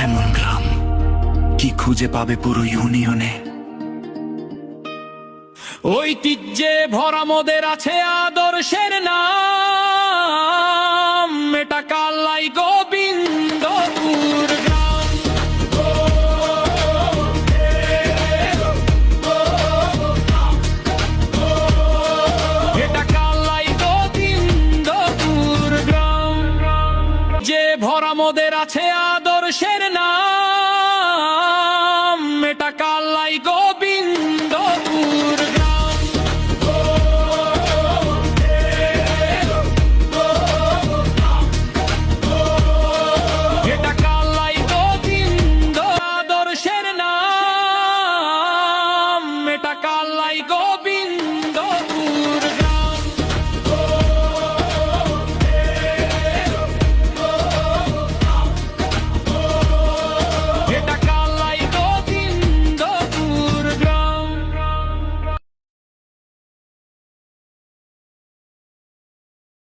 এমন গ্রাম কি খুঁজে পাবে পুরো ইউনিয়নে? ঐতিহ্যে ভরা মোদের আছে আদর্শের নাম, এটা কালাই গোবিন্দপুর গ্রাম। এটা কালাই গোবিন্দপুর গ্রাম, যে ভরা মোদের আছে আদর্শের নাম, এটা কালাই গোবিন্দপুর।